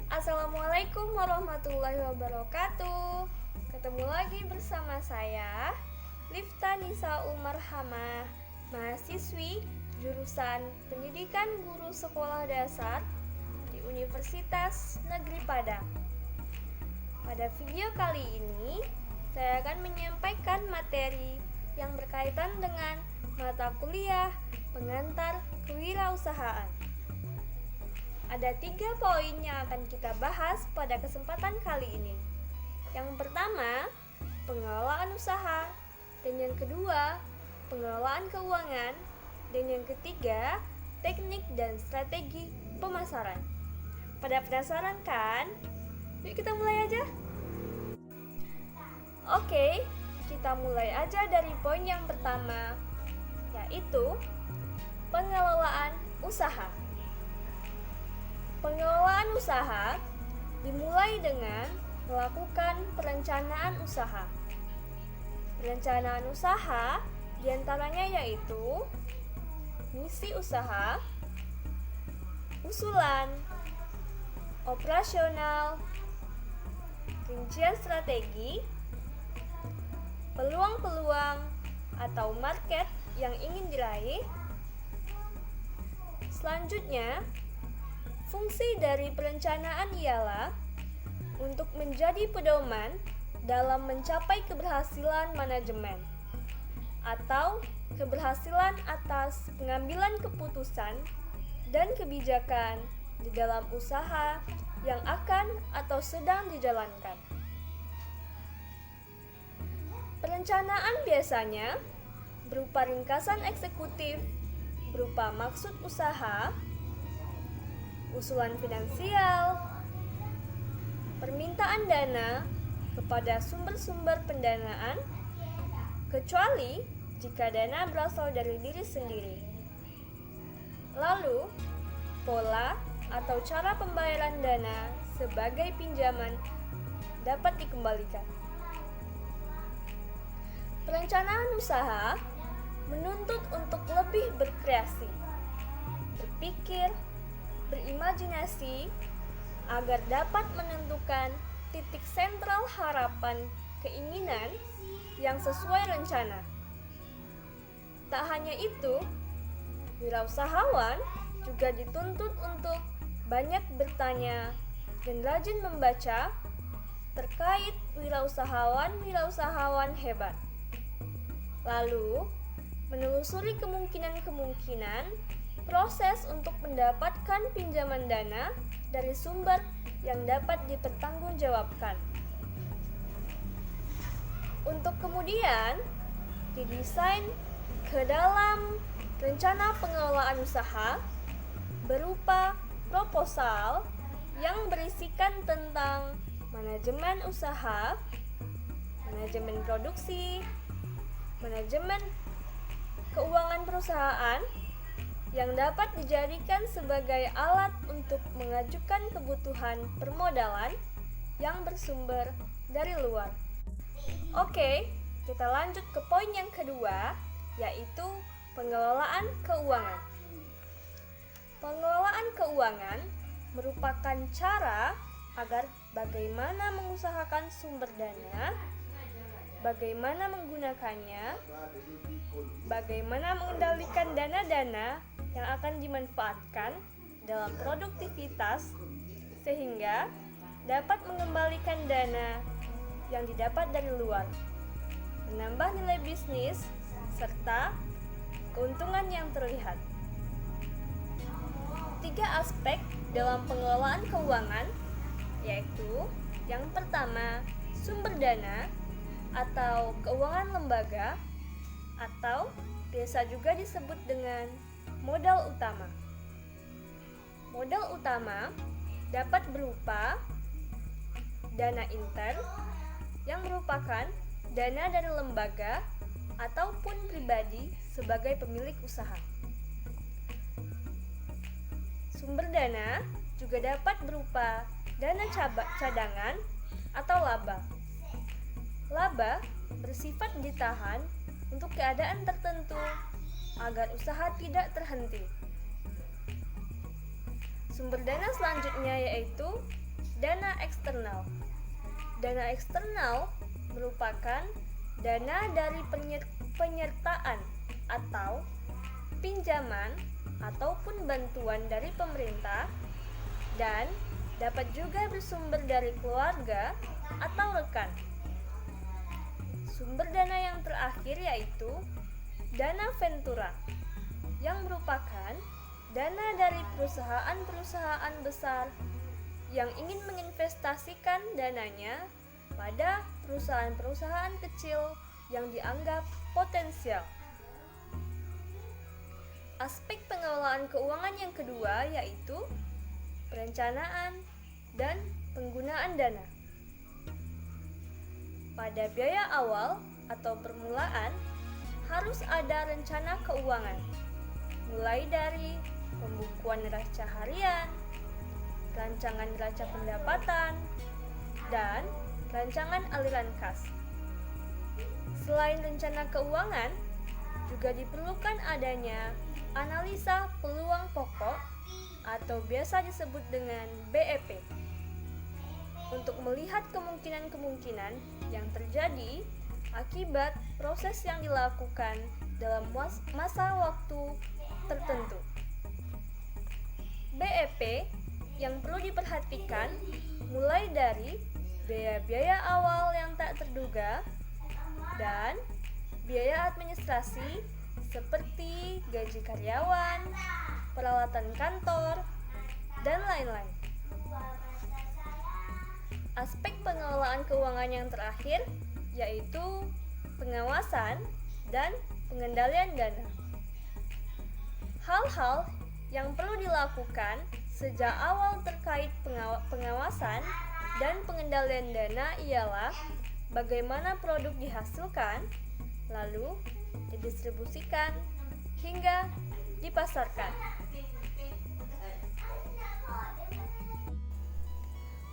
Assalamualaikum warahmatullahi wabarakatuh. Ketemu lagi bersama saya, Lifta Nisa Umarhamah, mahasiswi jurusan Pendidikan Guru Sekolah Dasar di Universitas Negeri Padang. Pada video kali ini, saya akan menyampaikan materi yang berkaitan dengan mata kuliah pengantar kewirausahaan. Ada 3 poin yang akan kita bahas pada kesempatan kali ini. Yang pertama, pengelolaan usaha, dan yang kedua, pengelolaan keuangan, dan yang ketiga, teknik dan strategi pemasaran. Pada penasaran kan? Yuk kita mulai aja. Oke, kita mulai aja dari poin yang pertama, yaitu pengelolaan usaha. Pengelolaan usaha dimulai dengan melakukan perencanaan usaha. Perencanaan usaha diantaranya yaitu misi usaha, usulan, operasional, rincian strategi, peluang-peluang atau market yang ingin diraih. Selanjutnya, fungsi dari perencanaan ialah untuk menjadi pedoman dalam mencapai keberhasilan manajemen atau keberhasilan atas pengambilan keputusan dan kebijakan di dalam usaha yang akan atau sedang dijalankan. Perencanaan biasanya berupa ringkasan eksekutif, berupa maksud usaha, usulan finansial, permintaan dana kepada sumber-sumber pendanaan, kecuali jika dana berasal dari diri sendiri. Lalu, pola atau cara pembayaran dana sebagai pinjaman dapat dikembalikan. Perencanaan usaha menuntut untuk lebih berkreasi, berpikir, berimajinasi agar dapat menentukan titik sentral harapan keinginan yang sesuai rencana. Tak hanya itu, wirausahawan juga dituntut untuk banyak bertanya dan rajin membaca terkait wirausahawan hebat. Lalu, menelusuri kemungkinan-kemungkinan proses untuk mendapatkan pinjaman dana dari sumber yang dapat dipertanggungjawabkan. Untuk kemudian didesain ke dalam rencana pengelolaan usaha berupa proposal yang berisikan tentang manajemen usaha, manajemen produksi, manajemen keuangan perusahaan, yang dapat dijadikan sebagai alat untuk mengajukan kebutuhan permodalan yang bersumber dari luar. Oke, kita lanjut ke poin yang kedua, yaitu pengelolaan keuangan. Pengelolaan keuangan merupakan cara agar bagaimana mengusahakan sumber dana, bagaimana menggunakannya, bagaimana mengendalikan dana-dana yang akan dimanfaatkan dalam produktivitas sehingga dapat mengembalikan dana yang didapat dari luar, menambah nilai bisnis serta keuntungan yang terlihat. 3 aspek dalam pengelolaan keuangan, yaitu yang pertama, sumber dana atau keuangan lembaga, atau biasa juga disebut dengan modal utama. Modal utama dapat berupa dana intern yang merupakan dana dari lembaga ataupun pribadi sebagai pemilik usaha. Sumber dana juga dapat berupa dana cadangan atau laba. Laba bersifat ditahan untuk keadaan tertentu agar usaha tidak terhenti. Sumber dana selanjutnya yaitu dana eksternal. Dana eksternal merupakan dana dari penyertaan atau pinjaman ataupun bantuan dari pemerintah dan dapat juga bersumber dari keluarga atau rekan. Sumber dana yang terakhir yaitu dana ventura, yang merupakan dana dari perusahaan-perusahaan besar yang ingin menginvestasikan dananya pada perusahaan-perusahaan kecil yang dianggap potensial. Aspek pengelolaan keuangan yang kedua yaitu perencanaan dan penggunaan dana. Pada biaya awal atau permulaan harus ada rencana keuangan, mulai dari pembukuan neraca harian, rancangan neraca pendapatan, dan rancangan aliran kas. Selain rencana keuangan, juga diperlukan adanya analisa peluang pokok atau biasa disebut dengan BEP untuk melihat kemungkinan-kemungkinan yang terjadi akibat proses yang dilakukan dalam masa waktu tertentu. BEP yang perlu diperhatikan mulai dari biaya-biaya awal yang tak terduga dan biaya administrasi seperti gaji karyawan, peralatan kantor, dan lain-lain. Aspek pengelolaan keuangan yang terakhir yaitu pengawasan dan pengendalian dana. Hal-hal yang perlu dilakukan sejak awal terkait pengawasan dan pengendalian dana ialah bagaimana produk dihasilkan, lalu didistribusikan, hingga dipasarkan.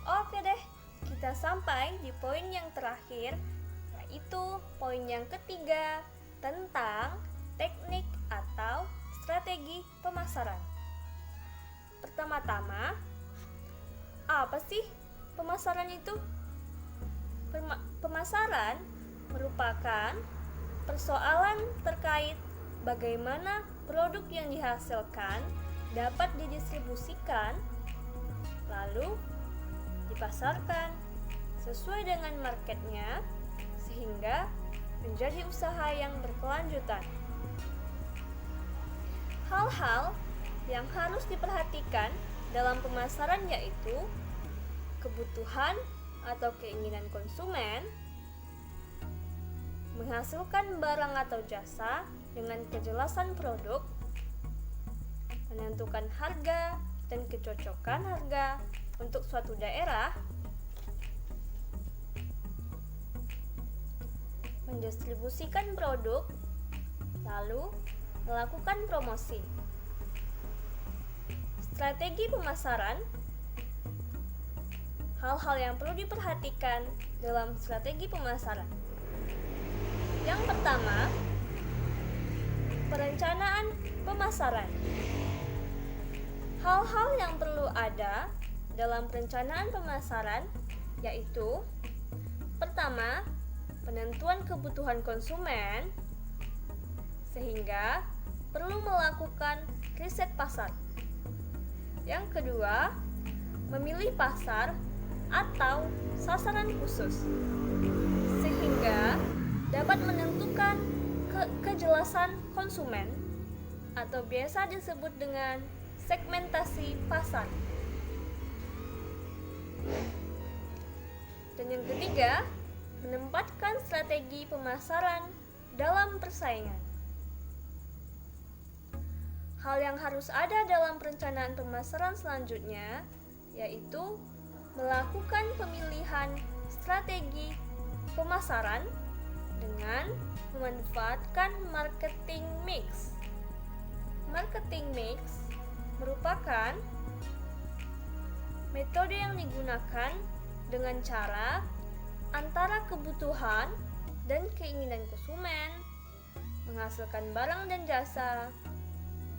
Oke deh, kita sampai di poin yang terakhir, yaitu poin yang ketiga tentang teknik atau strategi pemasaran. Pertama-tama, apa sih pemasaran itu? Pemasaran merupakan persoalan terkait bagaimana produk yang dihasilkan dapat didistribusikan, lalu dipasarkan sesuai dengan marketnya sehingga menjadi usaha yang berkelanjutan. Hal-hal yang harus diperhatikan dalam pemasaran yaitu kebutuhan atau keinginan konsumen, menghasilkan barang atau jasa dengan kejelasan produk, menentukan harga dan kecocokan harga untuk suatu daerah, mendistribusikan produk, lalu melakukan promosi. Strategi pemasaran. Hal-hal yang perlu diperhatikan dalam strategi pemasaran. Yang pertama, perencanaan pemasaran. Hal-hal yang perlu ada dalam perencanaan pemasaran yaitu pertama, penentuan kebutuhan konsumen, sehingga perlu melakukan riset pasar. Yang kedua, memilih pasar atau sasaran khusus, sehingga dapat menentukan kejelasan konsumen atau biasa disebut dengan segmentasi pasar. Dan yang ketiga, menempatkan strategi pemasaran dalam persaingan. Hal yang harus ada dalam perencanaan pemasaran selanjutnya yaitu melakukan pemilihan strategi pemasaran dengan memanfaatkan marketing mix. Marketing mix merupakan metode yang digunakan dengan cara antara kebutuhan dan keinginan konsumen, menghasilkan barang dan jasa,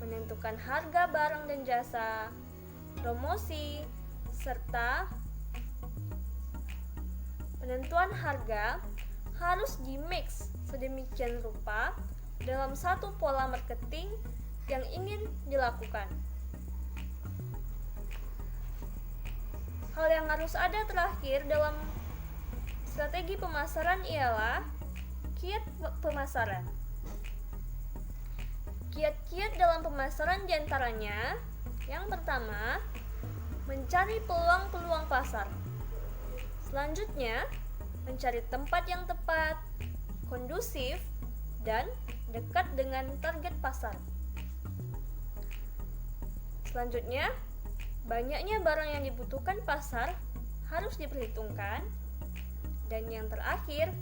menentukan harga barang dan jasa, promosi, serta penentuan harga harus di-mix sedemikian rupa dalam satu pola marketing yang ingin dilakukan. Hal yang harus ada terakhir dalam strategi pemasaran ialah kiat pemasaran. Kiat-kiat dalam pemasaran diantaranya, yang pertama, mencari peluang-peluang pasar. Selanjutnya, mencari tempat yang tepat, kondusif, dan dekat dengan target pasar. Selanjutnya, banyaknya barang yang dibutuhkan pasar harus diperhitungkan. Dan yang terakhir,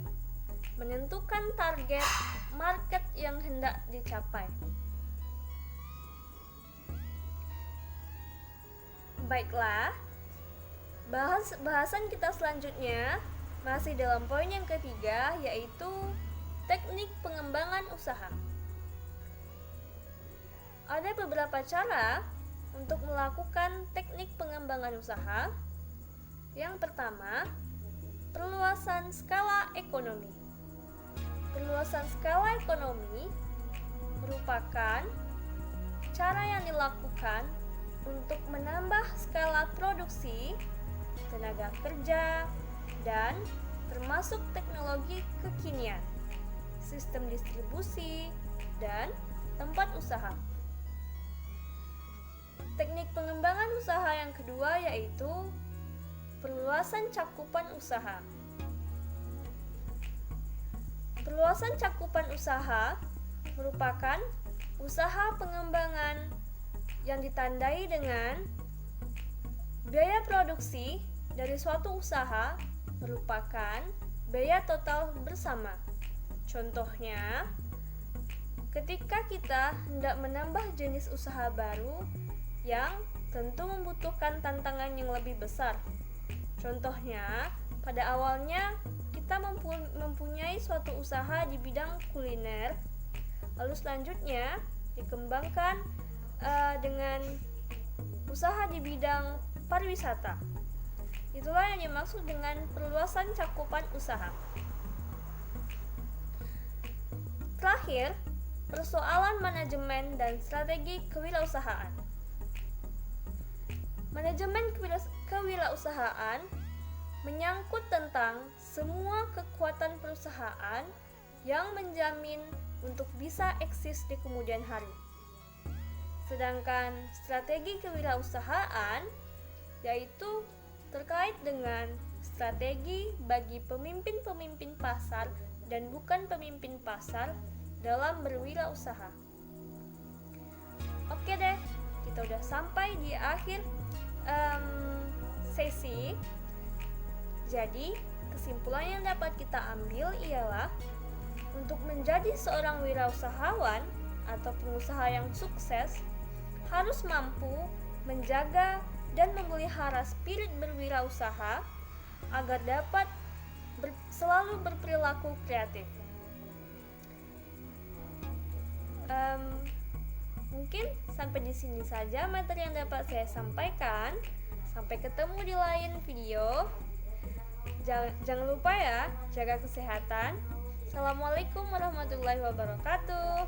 menentukan target market yang hendak dicapai. Baiklah, bahasan kita selanjutnya masih dalam poin yang ketiga, yaitu teknik pengembangan usaha. Ada beberapa cara untuk melakukan teknik pengembangan usaha. Yang pertama, perluasan skala ekonomi. Perluasan skala ekonomi merupakan cara yang dilakukan untuk menambah skala produksi, tenaga kerja, dan termasuk teknologi kekinian, sistem distribusi, dan tempat usaha. Teknik pengembangan usaha yang kedua yaitu perluasan cakupan usaha. Perluasan cakupan usaha merupakan usaha pengembangan yang ditandai dengan biaya produksi dari suatu usaha merupakan biaya total bersama. Contohnya, ketika kita hendak menambah jenis usaha baru yang tentu membutuhkan tantangan yang lebih besar. Contohnya, pada awalnya kita mempunyai suatu usaha di bidang kuliner, lalu selanjutnya dikembangkan dengan usaha di bidang pariwisata. Itulah yang dimaksud dengan perluasan cakupan usaha. Terakhir, persoalan manajemen dan strategi kewirausahaan. Manajemen kewirausahaan menyangkut tentang semua kekuatan perusahaan yang menjamin untuk bisa eksis di kemudian hari. Sedangkan strategi kewirausahaan yaitu terkait dengan strategi bagi pemimpin-pemimpin pasar dan bukan pemimpin pasar dalam berwirausaha. Oke deh, kita udah sampai di akhir sesi. Jadi, kesimpulan yang dapat kita ambil ialah untuk menjadi seorang wirausahawan atau pengusaha yang sukses harus mampu menjaga dan memelihara spirit berwirausaha agar dapat selalu berperilaku kreatif. Mungkin sampai di sini saja materi yang dapat saya sampaikan. Sampai ketemu di lain video. Jangan lupa ya, jaga kesehatan. Assalamualaikum warahmatullahi wabarakatuh.